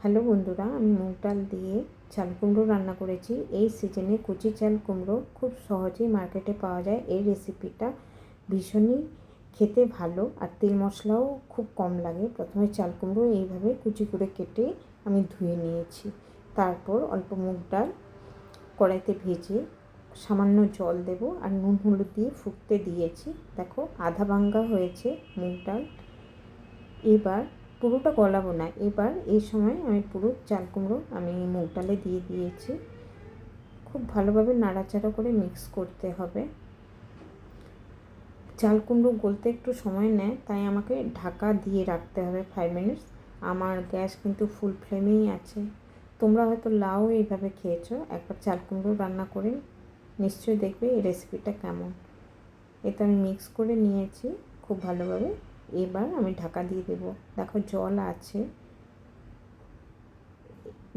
Hello বন্ধুরা, আমি মুগ ডাল দিয়ে চাল কুমড়ো রান্না করেছি। এই সিজনে কচি চাল কুমড়ো খুব সহজেই মার্কেটে পাওয়া যায়। এই রেসিপিটা ভীষণই খেতে ভালো আর তেল মশলাও খুব কম লাগে। প্রথমে চাল কুমড়ো এইভাবে কুচি করে কেটে আমি ধুয়ে নিয়েছি। তারপর অল্প মুগ ডাল কড়াইতে ভেজে সামান্য জল দেব আর নুন হলুদ দিয়ে ফুটতে দিয়েছি। দেখো আধা ভাঙ্গা হয়েছে মুগ ডাল। এবার পুরোটা গলাবো না, এবার এই সময় আমি পুরো চাল কুমড়ো আমি মুগ ডালে দিয়ে দিয়েছি। খুব ভালোভাবে নাড়াচাড়া করে মিক্স করতে হবে। চাল কুমড়ো গলতে একটু সময় নেয়, তাই আমাকে ঢাকা দিয়ে রাখতে হবে 5 মিনিটস। আমার গ্যাস কিন্তু ফুল ফ্লেমেই আছে। তোমরা হয়তো লাউ এইভাবে খেয়েছো, একবার চাল কুমড়ো রান্না করে নিশ্চয়ই দেখবে এই রেসিপিটা কেমন। এটা আমি মিক্স করে নিয়েছি খুব ভালোভাবে। এবার আমি ঢাকা দিয়ে দেব। দেখো জল আছে।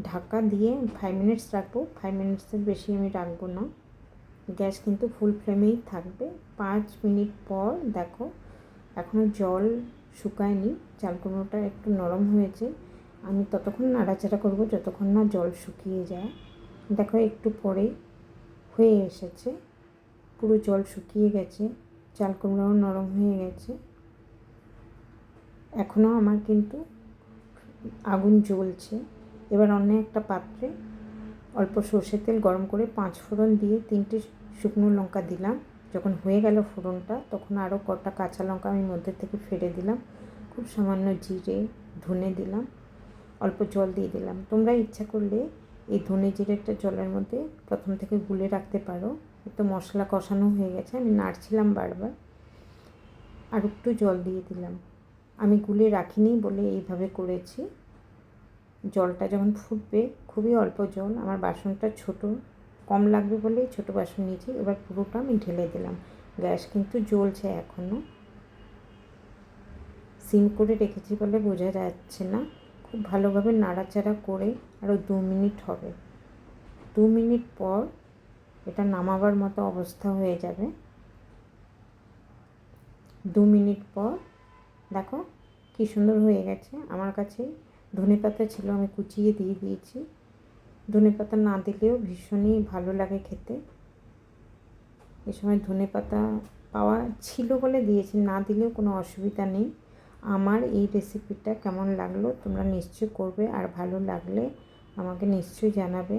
ঢাকা দিয়ে 5 মিনিটস রাখবো। 5 মিনিটসের বেশি আমি রাখবো না। গ্যাস কিন্তু ফুল ফ্লেমেই থাকবে। 5 মিনিট পর দেখো এখনও জল শুকায়নি, চাল কুমড়োটা একটু নরম হয়েছে। আমি ততক্ষণ নাড়াচাড়া করব যতক্ষণ না জল শুকিয়ে যায়। দেখো একটু পরেই হয়ে এসেছে, পুরো জল শুকিয়ে গেছে, চাল কুমড়োও নরম হয়ে গেছে। এখনও আমার কিন্তু আগুন জ্বলছে। এবার অন্য একটা পাত্রে অল্প সর্ষের তেল গরম করে 5 ফোড়ন দিয়ে 3টে শুকনো লঙ্কা দিলাম। যখন হয়ে গেল ফোড়নটা, তখন আরও কটা কাঁচা লঙ্কা আমি মধ্যে থেকে ফেলে দিলাম। খুব সামান্য জিরে ধনে দিলাম, অল্প জল দিয়ে দিলাম। তোমরা ইচ্ছা করলে এই ধনে জিরেটা জলের মধ্যে প্রথম থেকে গুলে রাখতে পারো। একটু মশলা কষানো হয়ে গেছে, আমি নাড়ছিলাম বারবার, আর একটু জল দিয়ে দিলাম। আমি গুলে রাখিনি বলে এইভাবে করেছি। জলটা যখন ফুটবে, খুবই অল্প জল, আমার বাসনটা ছোট, কম লাগবে বলেই ছোট বাসন নিয়েছি। এবার পুরোটা আমি ঢেলে দিলাম। গ্যাস কিন্তু জ্বলছে এখনও, সিম করে রেখেছি বলে বোঝা যাচ্ছে না। খুব ভালোভাবে নাড়াচাড়া করে আরও 2 মিনিট হবে। 2 মিনিট পর এটা নামাবার মতো অবস্থা হয়ে যাবে। 2 মিনিট পর দেখো কী সুন্দর হয়ে গেছে। আমার কাছে ধনেপাতা ছিল, আমি কুচিয়ে দিয়ে দিয়েছি। ধনেপাতা না দিলেও ভীষণই ভালো লাগে খেতে। এ সময় ধনেপাতা পাওয়া ছিল বলে দিয়েছি, না দিলেও কোনো অসুবিধা নেই। আমার এই রেসিপিটা কেমন লাগলো তোমরা নিশ্চয়ই করবে, আর ভালো লাগলে আমাকে নিশ্চয়ই জানাবে।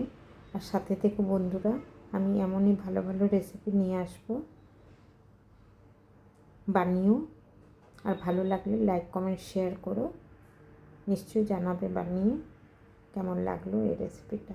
আর সাথে থেকে বন্ধুরা, আমি এমনই ভালো ভালো রেসিপি নিয়ে আসবো। বানিও, আর ভালো লাগলে লাইক কমেন্ট শেয়ার করো। নিশ্চয়ই জানাবে বানিয়ে কেমন লাগলো এই রেসিপিটা।